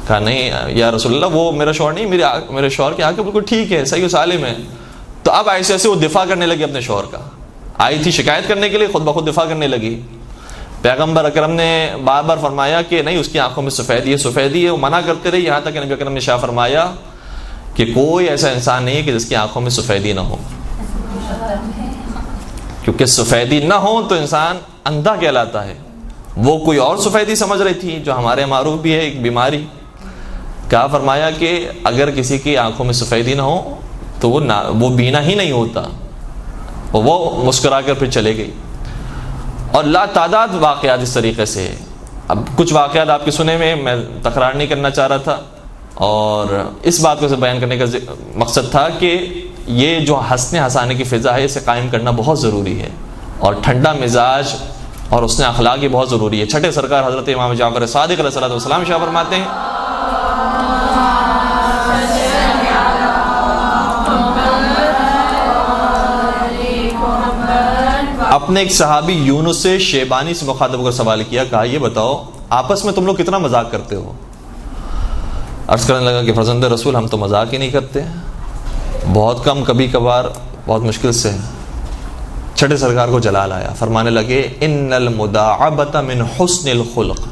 کہا نہیں یا رسول اللہ وہ میرا شوہر نہیں، میرے شوہر کی آنکھیں بالکل ٹھیک ہے، صحیح و سالم ہے. تو اب ایسے ایسے وہ دفاع کرنے لگی اپنے شوہر کا، آئی تھی شکایت کرنے کے لیے، خود بخود دفاع کرنے لگی. پیغمبر اکرم نے بار بار فرمایا کہ نہیں اس کی آنکھوں میں سفیدی ہے، سفیدی ہے. وہ منع کرتے رہے یہاں تک کہ نبی اکرم نے ارشاد فرمایا کہ کوئی ایسا انسان نہیں ہے کہ جس کی آنکھوں میں سفیدی نہ ہو، کیونکہ سفیدی نہ ہو تو انسان اندھا کہلاتا ہے. وہ کوئی اور سفیدی سمجھ رہی تھی جو ہمارے معروف بھی ہے ایک بیماری. کہا فرمایا کہ اگر کسی کی آنکھوں میں سفیدی نہ ہو تو وہ بینا ہی نہیں ہوتا. وہ مسکرا کر پھر چلے گئی. اور لا تعداد واقعات اس طریقے سے. اب کچھ واقعات آپ کے سنے میں تکرار نہیں کرنا چاہ رہا تھا، اور اس بات کو بیان کرنے کا مقصد تھا کہ یہ جو ہنسنے ہنسانے کی فضا ہے اسے قائم کرنا بہت ضروری ہے، اور ٹھنڈا مزاج اور حسن اخلاق یہ بہت ضروری ہے. چھٹے سرکار حضرت امام جعفر صادق علیہ الصلوۃ والسلام شاہ فرماتے ہیں اپنے ایک صحابی یونس شیبانی سے مخاطب ہو کر سوال کیا، کہا یہ بتاؤ آپس میں تم لوگ کتنا مذاق کرتے ہو؟ عرض کرنے لگا کہ فرزند رسول ہم تو مذاق ہی نہیں کرتے، بہت کم، کبھی کبھار، بہت مشکل سے. چھٹے سرکار کو جلال آیا، فرمانے لگے ان المداعبۃ من حسن الخلق،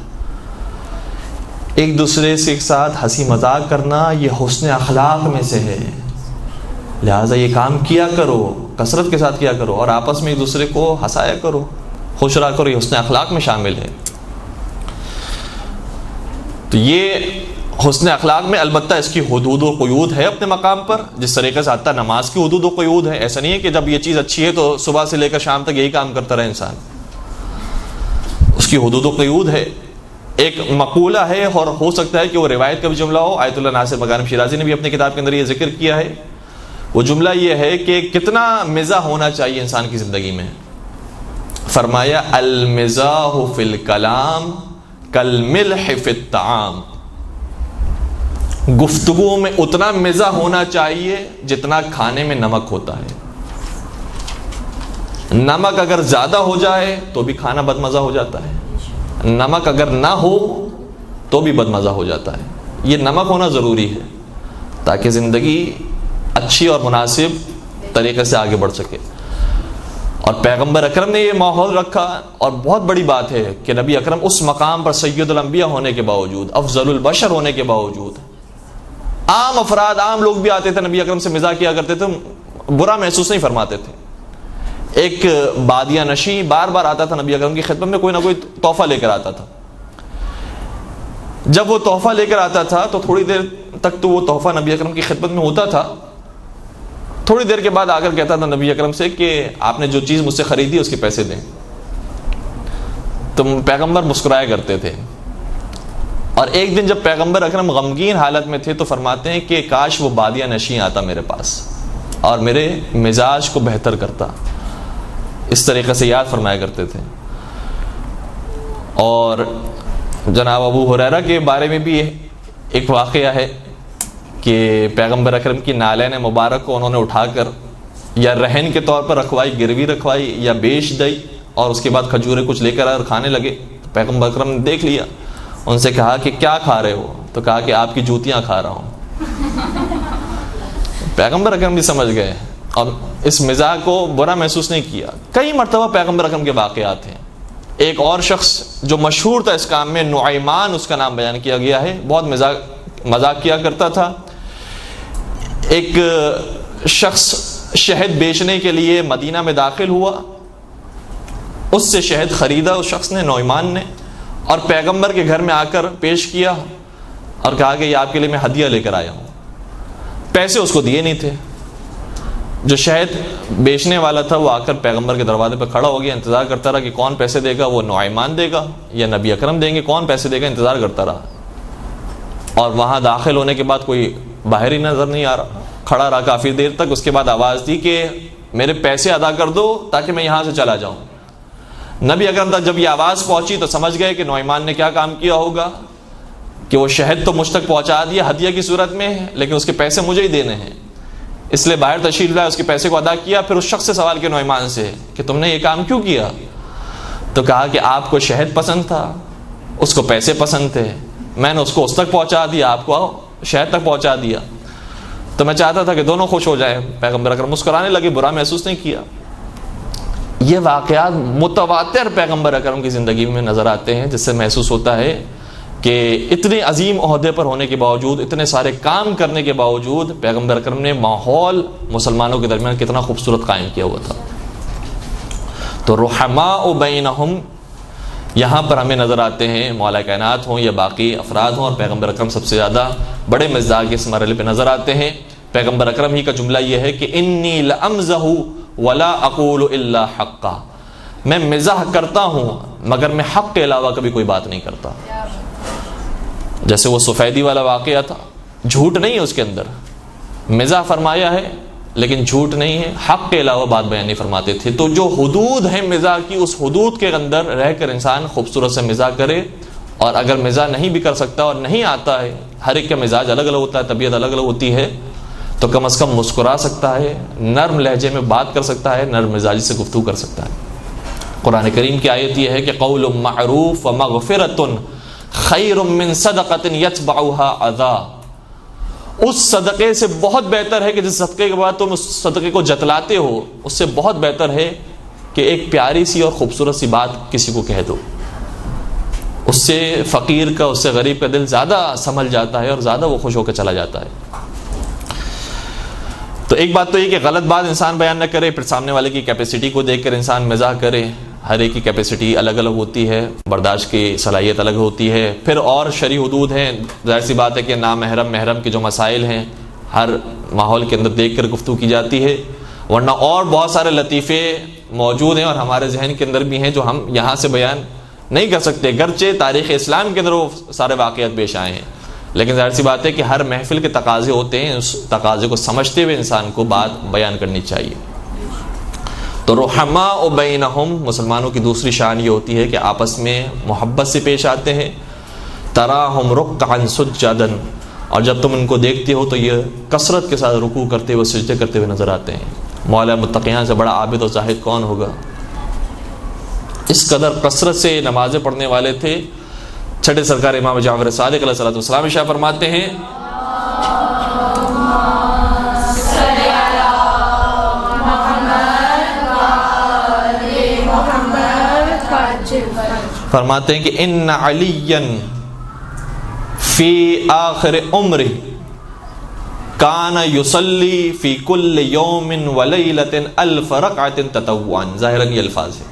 ایک دوسرے سے ایک ساتھ ہنسی مذاق کرنا یہ حسن اخلاق میں سے ہے، لہٰذا یہ کام کیا کرو، کثرت کے ساتھ کیا کرو، اور آپس میں ایک دوسرے کو ہنسایا کرو، خوش رہا کرو، یہ حسن اخلاق میں شامل ہے. تو یہ حسن اخلاق میں البتہ اس کی حدود و قیود ہے اپنے مقام پر، جس طریقے سے آتا نماز کی حدود و قیود ہے. ایسا نہیں ہے کہ جب یہ چیز اچھی ہے تو صبح سے لے کر شام تک یہی کام کرتا رہے انسان، اس کی حدود و قیود ہے. ایک مقولہ ہے اور ہو سکتا ہے کہ وہ روایت کا بھی جملہ ہو. آیت اللہ ناصر مغانم شیرازی نے بھی اپنی کتاب کے اندر یہ ذکر کیا ہے. وہ جملہ یہ ہے کہ کتنا مزاح ہونا چاہیے انسان کی زندگی میں. فرمایا المزاح فی الکلام کالملح فی الطعام، گفتگو میں اتنا مزاح ہونا چاہیے جتنا کھانے میں نمک ہوتا ہے. نمک اگر زیادہ ہو جائے تو بھی کھانا بدمزہ ہو جاتا ہے، نمک اگر نہ ہو تو بھی بدمزہ ہو جاتا ہے. یہ نمک ہونا ضروری ہے تاکہ زندگی اچھی اور مناسب طریقے سے آگے بڑھ سکے. اور پیغمبر اکرم نے یہ ماحول رکھا، اور بہت بڑی بات ہے کہ نبی اکرم اس مقام پر سید الانبیاء ہونے کے باوجود، افضل البشر ہونے کے باوجود، عام افراد، عام لوگ بھی آتے تھے نبی اکرم سے مزاح کیا کرتے تھے، برا محسوس نہیں فرماتے تھے. ایک بادیہ نشی بار بار آتا تھا نبی اکرم کی خدمت میں، کوئی نہ کوئی تحفہ لے کر آتا تھا. جب وہ تحفہ لے کر آتا تھا تو تھوڑی دیر تک تو وہ تحفہ نبی اکرم کی خدمت میں ہوتا تھا. تھوڑی دیر کے بعد آ کر کہتا تھا نبی اکرم سے کہ آپ نے جو چیز مجھ سے خریدی اس کے پیسے دیں. تو پیغمبر مسکرایا کرتے تھے. اور ایک دن جب پیغمبر اکرم غمگین حالت میں تھے تو فرماتے ہیں کہ کاش وہ بادیہ نشیں آتا میرے پاس اور میرے مزاج کو بہتر کرتا. اس طریقے سے یاد فرمایا کرتے تھے. اور جناب ابو ہریرہ کے بارے میں بھی ایک واقعہ ہے کہ پیغمبر اکرم کی نالین مبارک کو انہوں نے اٹھا کر یا رہن کے طور پر رکھوائی، گروی رکھوائی یا بیچ دی، اور اس کے بعد کھجوریں کچھ لے کر آئے اور کھانے لگے. پیغمبر اکرم نے دیکھ لیا، ان سے کہا کہ کیا کھا رہے ہو؟ تو کہا کہ آپ کی جوتیاں کھا رہا ہوں. پیغمبر اکرم بھی سمجھ گئے اور اس مزاح کو برا محسوس نہیں کیا. کئی مرتبہ پیغمبر اکرم کے واقعات ہیں. ایک اور شخص جو مشہور تھا اس کام میں، نعیمان اس کا نام بیان کیا گیا ہے، بہت مذاق کیا کرتا تھا. ایک شخص شہد بیچنے کے لیے مدینہ میں داخل ہوا، اس سے شہد خریدا اس شخص نے، نعیمان نے، اور پیغمبر کے گھر میں آ کر پیش کیا اور کہا کہ یہ آپ کے لیے میں ہدیہ لے کر آیا ہوں. پیسے اس کو دیے نہیں تھے. جو شہد بیچنے والا تھا وہ آ کر پیغمبر کے دروازے پہ کھڑا ہو گیا، انتظار کرتا رہا کہ کون پیسے دے گا، وہ نعیمان دے گا یا نبی اکرم دیں گے، کون پیسے دے گا، انتظار کرتا رہا. اور وہاں داخل ہونے کے بعد کوئی باہر ہی نظر نہیں آ رہا، کھڑا رہا کافی دیر تک. اس کے بعد آواز دی کہ میرے پیسے ادا کر دو تاکہ میں یہاں سے چلا جاؤں. نبی اکرم تک جب یہ آواز پہنچی تو سمجھ گئے کہ نعمان نے کیا کام کیا ہوگا کہ وہ شہد تو مجھ تک پہنچا دیا ہدیہ کی صورت میں، لیکن اس کے پیسے مجھے ہی دینے ہیں، اس لیے باہر تشریف لائے، اس کے پیسے کو ادا کیا، پھر اس شخص سے سوال کیا نعمان سے کہ تم نے یہ کام کیوں کیا؟ تو کہا کہ آپ کو شہد پسند تھا، اس کو پیسے پسند تھے، میں نے اس کو اس تک پہنچا دیا، آپ کو شہد تک پہنچا دیا، تو میں چاہتا تھا کہ دونوں خوش ہو جائیں۔ پیغمبر اکرم مسکرانے لگے، برا محسوس نہیں کیا۔ یہ واقعات متواتر پیغمبر اکرم کی زندگی میں نظر آتے ہیں، جس سے محسوس ہوتا ہے کہ اتنے عظیم عہدے پر ہونے کے باوجود، اتنے سارے کام کرنے کے باوجود، پیغمبر اکرم نے ماحول مسلمانوں کے درمیان کتنا خوبصورت قائم کیا ہوا تھا۔ تو رحماء بینہم یہاں پر ہمیں نظر آتے ہیں، مولا کائنات ہوں یا باقی افراد ہوں، اور پیغمبر اکرم سب سے زیادہ بڑے مزاج کے اس مرحلے پہ نظر آتے ہیں۔ پیغمبر اکرم ہی کا جملہ یہ ہے کہ انی لامزح ولا اقول الا حقا، میں مزاح کرتا ہوں مگر میں حق کے علاوہ کبھی کوئی بات نہیں کرتا۔ جیسے وہ سفیدی والا واقعہ تھا، جھوٹ نہیں ہے اس کے اندر، مزاح فرمایا ہے لیکن جھوٹ نہیں ہے، حق کے علاوہ بات بیان نہیں فرماتے تھے۔ تو جو حدود ہیں مزاح کی، اس حدود کے اندر رہ کر انسان خوبصورت سے مزاح کرے، اور اگر مزاح نہیں بھی کر سکتا اور نہیں آتا ہے، ہر ایک کا مزاج الگ الگ ہوتا ہے، طبیعت الگ الگ ہوتی ہے، تو کم از کم مسکرا سکتا ہے، نرم لہجے میں بات کر سکتا ہے، نرم مزاجی سے گفتگو کر سکتا ہے۔ قرآن کریم کی آیت یہ ہے کہ قول معروف ومغفرۃ خیر من صدقۃ یتبعها اذی، اس صدقے سے بہت بہتر ہے کہ جس صدقے کے بعد تم اس صدقے کو جتلاتے ہو، اس سے بہت بہتر ہے کہ ایک پیاری سی اور خوبصورت سی بات کسی کو کہہ دو۔ اس سے فقیر کا، اس سے غریب کا دل زیادہ سنبھل جاتا ہے اور زیادہ وہ خوش ہو کے چلا جاتا ہے۔ تو ایک بات تو یہ کہ غلط بات انسان بیان نہ کرے، پھر سامنے والے کی کیپیسٹی کو دیکھ کر انسان مزاح کرے۔ ہر ایک کی کیپیسٹی الگ الگ ہوتی ہے، برداشت کی صلاحیت الگ ہوتی ہے۔ پھر اور شرعی حدود ہیں، ظاہر سی بات ہے کہ نامحرم محرم کے جو مسائل ہیں ہر ماحول کے اندر دیکھ کر گفتگو کی جاتی ہے، ورنہ اور بہت سارے لطیفے موجود ہیں اور ہمارے ذہن کے اندر بھی ہیں جو ہم یہاں سے بیان نہیں کر سکتے، گرچہ تاریخ اسلام کے اندر وہ سارے واقعات پیش آئے ہیں، لیکن ظاہر سی بات ہے کہ ہر محفل کے تقاضے ہوتے ہیں، اس تقاضے کو سمجھتے ہوئے انسان کو بات بیان کرنی چاہیے۔ تو رحماء بینہم، مسلمانوں کی دوسری شان یہ ہوتی ہے کہ آپس میں محبت سے پیش آتے ہیں۔ تراہم رکعا سجدا، اور جب تم ان کو دیکھتے ہو تو یہ کثرت کے ساتھ رکوع کرتے ہوئے سجدے کرتے ہوئے نظر آتے ہیں۔ مولا متقیان سے بڑا عابد و زاہد کون ہوگا؟ اس قدر کثرت سے نمازیں پڑھنے والے تھے۔ چھٹے سرکار امام جعفر صادق علیہ السلام ارشاد فرماتے ہیں کہ ان علی فی آخر عمرہ کان یصلی فی کل یوم ولیلۃ 1000 رکعۃ تطوعا، ظاہراً یہ الفاظ ہیں۔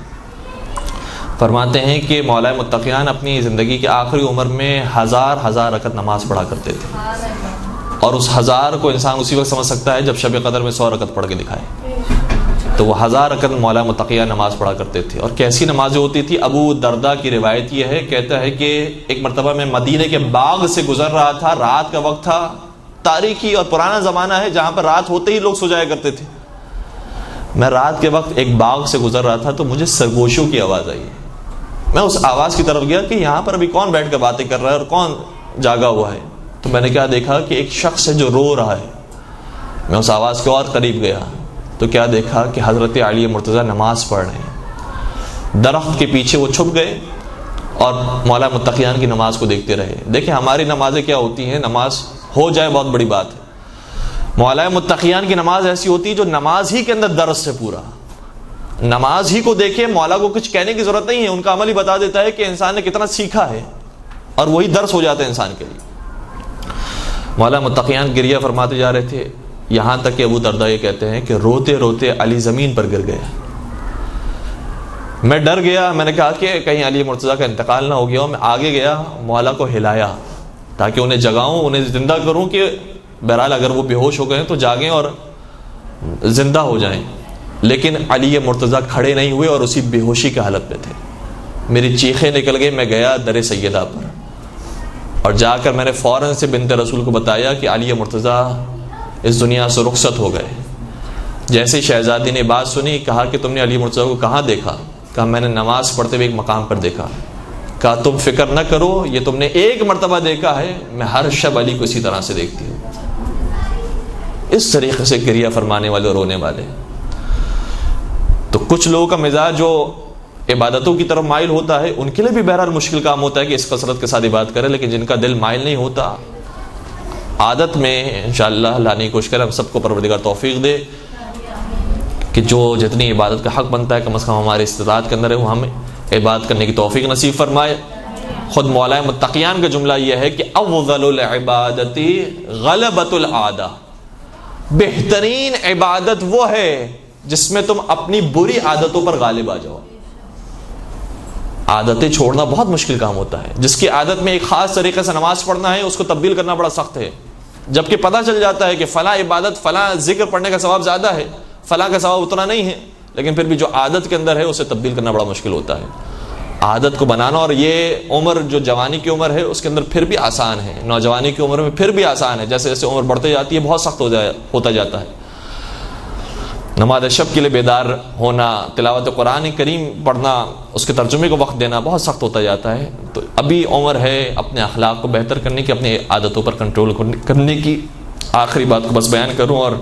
فرماتے ہیں کہ مولا متقیان اپنی زندگی کے آخری عمر میں 1000 رکعت نماز پڑھا کرتے تھے، اور اس 1000 کو انسان اسی وقت سمجھ سکتا ہے جب شب قدر میں 100 رکعت پڑھ کے دکھائے۔ تو وہ 1000 رکعت مولا متقیان نماز پڑھا کرتے تھے، اور کیسی نمازیں ہوتی تھی؟ ابو درداء کی روایت یہ ہے، کہتا ہے کہ ایک مرتبہ میں مدینے کے باغ سے گزر رہا تھا، رات کا وقت تھا، تاریخی اور پرانا زمانہ ہے جہاں پر رات ہوتے ہی لوگ سو جایا کرتے تھے۔ میں رات کے وقت ایک باغ سے گزر رہا تھا تو مجھے سرگوشیوں کی آواز آئی۔ میں اس آواز کی طرف گیا کہ یہاں پر ابھی کون بیٹھ کر باتیں کر رہا ہے اور کون جاگا ہوا ہے؟ تو میں نے کیا دیکھا کہ ایک شخص ہے جو رو رہا ہے۔ میں اس آواز کے اور قریب گیا تو کیا دیکھا کہ حضرت علی مرتضیٰ نماز پڑھ رہے ہیں۔ درخت کے پیچھے وہ چھپ گئے اور مولا متقیان کی نماز کو دیکھتے رہے۔ دیکھیں ہماری نمازیں کیا ہوتی ہیں، نماز ہو جائے بہت بڑی بات ہے، مولا متقیان کی نماز ایسی ہوتی ہے جو نماز ہی کے اندر درس سے پورا، نماز ہی کو دیکھے، مولا کو کچھ کہنے کی ضرورت نہیں ہے، ان کا عمل ہی بتا دیتا ہے کہ انسان نے کتنا سیکھا ہے، اور وہی درس ہو جاتا ہے انسان کے لیے۔ مولا متقیان گریہ فرماتے جا رہے تھے، یہاں تک کہ ابو درداء یہ کہتے ہیں کہ روتے روتے علی زمین پر گر گئے۔ میں ڈر گیا، میں نے کہا کہ کہیں علی مرتضیٰ کا انتقال نہ ہو گیا ہو۔ میں آگے گیا، مولا کو ہلایا تاکہ انہیں جگاؤں، انہیں زندہ کروں، کہ بہرحال اگر وہ بے ہوش ہو گئے تو جاگیں اور زندہ ہو جائیں۔ لیکن علی مرتضیٰ کھڑے نہیں ہوئے اور اسی بے ہوشی کی حالت میں تھے۔ میری چیخیں نکل گئی، میں گیا در سیدہ پر، اور جا کر میں نے فوراً سے بنت رسول کو بتایا کہ علی مرتضیٰ اس دنیا سے رخصت ہو گئے۔ جیسے شہزادی نے بات سنی، کہا کہ تم نے علی مرتضیٰ کو کہاں دیکھا؟ کہا میں نے نماز پڑھتے ہوئے ایک مقام پر دیکھا. کہا تم فکر نہ کرو، یہ تم نے ایک مرتبہ دیکھا ہے، میں ہر شب علی کو اسی طرح سے دیکھتی ہوں. اس طریقے سے گریہ فرمانے والے اور رونے والے. تو کچھ لوگوں کا مزاج جو عبادتوں کی طرف مائل ہوتا ہے ان کے لیے بھی بہرحال مشکل کام ہوتا ہے کہ اس کثرت کے ساتھ عبادت کرے، لیکن جن کا دل مائل نہیں ہوتا، عادت میں انشاءاللہ لانے کی کوشش کرے. ہم سب کو پروردگار توفیق دے کہ جو جتنی عبادت کا حق بنتا ہے کم از کم ہمارے استطاعت کے اندر ہے وہ ہمیں عبادت کرنے کی توفیق نصیب فرمائے. خود مولا متقیان کا جملہ یہ ہے کہ افضل العبادت غلبۃ العادہ، بہترین عبادت وہ ہے جس میں تم اپنی بری عادتوں پر غالب آ جاؤ. عادتیں چھوڑنا بہت مشکل کام ہوتا ہے. جس کی عادت میں ایک خاص طریقے سے نماز پڑھنا ہے اس کو تبدیل کرنا بڑا سخت ہے. جبکہ پتہ چل جاتا ہے کہ فلاں عبادت فلاں ذکر پڑھنے کا ثواب زیادہ ہے، فلاں کا ثواب اتنا نہیں ہے، لیکن پھر بھی جو عادت کے اندر ہے اسے تبدیل کرنا بڑا مشکل ہوتا ہے. عادت کو بنانا، اور یہ عمر جو جوانی کی عمر ہے اس کے اندر پھر بھی آسان ہے، نوجوانی کی عمر میں پھر بھی آسان ہے. جیسے جیسے عمر بڑھتے جاتی ہے بہت سخت ہوتا جاتا ہے. نماز شب کے لیے بیدار ہونا، تلاوت قرآن کریم پڑھنا، اس کے ترجمے کو وقت دینا بہت سخت ہوتا جاتا ہے. تو ابھی عمر ہے اپنے اخلاق کو بہتر کرنے کی، اپنی عادتوں پر کنٹرول کرنے کی. آخری بات کو بس بیان کروں اور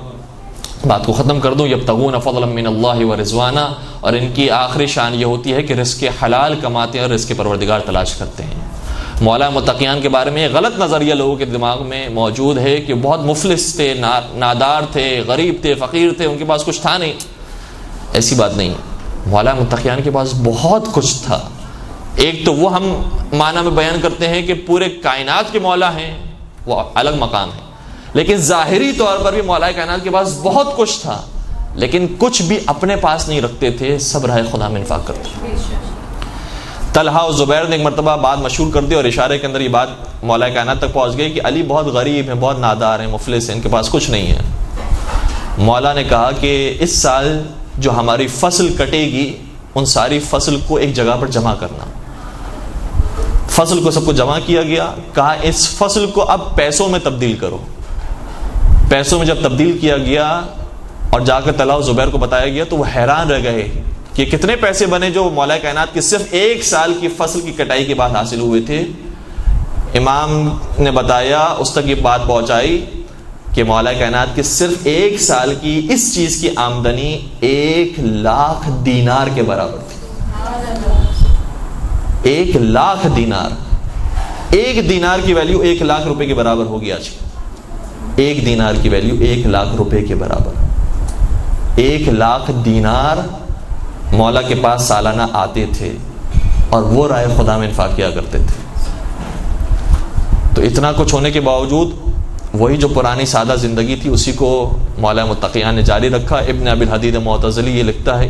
بات کو ختم کر دوں. یبتغون فضلا من اللہ ورضوانا، اور ان کی آخری شان یہ ہوتی ہے کہ رزق حلال کماتے ہیں اور رزق پروردگار تلاش کرتے ہیں. مولا متقیان کے بارے میں یہ غلط نظریہ لوگوں کے دماغ میں موجود ہے کہ بہت مفلس تھے، نادار تھے، غریب تھے، فقیر تھے، ان کے پاس کچھ تھا نہیں. ایسی بات نہیں. مولا متقیان کے پاس بہت کچھ تھا. ایک تو وہ ہم معنی میں بیان کرتے ہیں کہ پورے کائنات کے مولا ہیں، وہ الگ مقام ہے، لیکن ظاہری طور پر بھی مولا کائنات کے پاس بہت کچھ تھا، لیکن کچھ بھی اپنے پاس نہیں رکھتے تھے، سب راہ خدا میں انفاق کرتے تھے. طلحہ اور زبیر نے ایک مرتبہ بات مشہور کر دی اور اشارے کے اندر یہ بات مولا کائنات تک پہنچ گئی کہ علی بہت غریب ہیں، بہت نادار ہیں، مفلس ہیں، ان کے پاس کچھ نہیں ہے. مولا نے کہا کہ اس سال جو ہماری فصل کٹے گی ان ساری فصل کو ایک جگہ پر جمع کرنا. فصل کو سب کو جمع کیا گیا. کہا اس فصل کو اب پیسوں میں تبدیل کرو. پیسوں میں جب تبدیل کیا گیا اور جا کر طلحہ و زبیر کو بتایا گیا تو وہ حیران رہ گئے کہ کتنے پیسے بنے جو مولا کائنات کی صرف ایک سال کی فصل کی کٹائی کے بعد حاصل ہوئے تھے. امام نے بتایا، اس تک یہ بات پہنچائی کہ مولا کائنات کی صرف ایک سال کی اس چیز کی آمدنی 1,00,000 دینار کے برابر تھی. 1,00,000 دینار. ایک دینار کی ویلیو 1,00,000 روپے کے برابر ہوگی آج. ایک دینار کی ویلیو 1,00,000 روپے کے برابر. 1,00,000 دینار مولا کے پاس سالانہ آتے تھے اور وہ راہ خدا میں انفاق کیا کرتے تھے. تو اتنا کچھ ہونے کے باوجود وہی جو پرانی سادہ زندگی تھی اسی کو مولا متقیان نے جاری رکھا. ابن ابی الحدید معتزلی یہ لکھتا ہے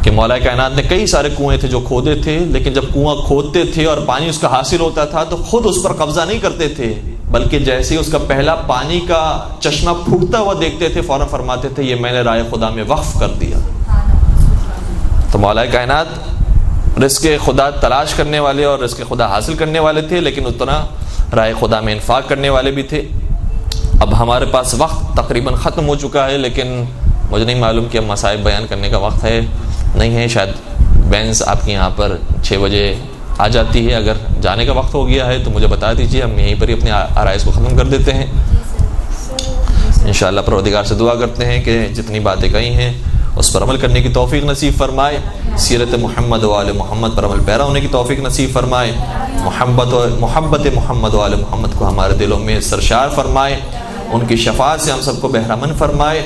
کہ مولا کائنات نے کئی سارے کنویں تھے جو کھودے تھے، لیکن جب کنواں کھودتے تھے اور پانی اس کا حاصل ہوتا تھا تو خود اس پر قبضہ نہیں کرتے تھے، بلکہ جیسے اس کا پہلا پانی کا چشمہ پھوٹتا ہوا دیکھتے تھے فوراً فرماتے تھے یہ میں نے راہ خدا میں وقف کر دیا. تو مولا کائنات رزق خدا تلاش کرنے والے اور رزق خدا حاصل کرنے والے تھے، لیکن اتنا راہ خدا میں انفاق کرنے والے بھی تھے. اب ہمارے پاس وقت تقریباً ختم ہو چکا ہے، لیکن مجھے نہیں معلوم کہ اب مسائب بیان کرنے کا وقت ہے نہیں ہے. شاید بینس آپ کے یہاں پر 6 بجے آ جاتی ہے. اگر جانے کا وقت ہو گیا ہے تو مجھے بتا دیجیے، ہم یہیں پر ہی اپنے آرائز کو ختم کر دیتے ہیں. انشاءاللہ پروردگار سے دعا کرتے ہیں کہ جتنی باتیں کہی ہیں اس پر عمل کرنے کی توفیق نصیب فرمائے. سیرت محمد و آل محمد پر عمل پیرا ہونے کی توفیق نصیب فرمائے. محبت محمد و آل محمد کو ہمارے دلوں میں سرشار فرمائے. ان کی شفاعت سے ہم سب کو بہرمند فرمائے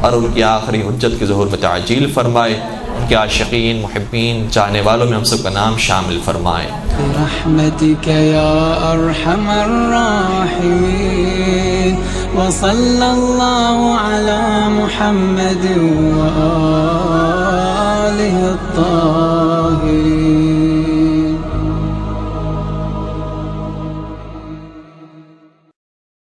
اور ان کی آخری حجت کے ظہور میں تعجیل فرمائے. ان کے عاشقین، محبین، چاہنے والوں میں ہم سب کا نام شامل فرمائے. برحمتک یا ارحم الراحمین وصلی اللہ علی محمد و آلہ الطاہرین.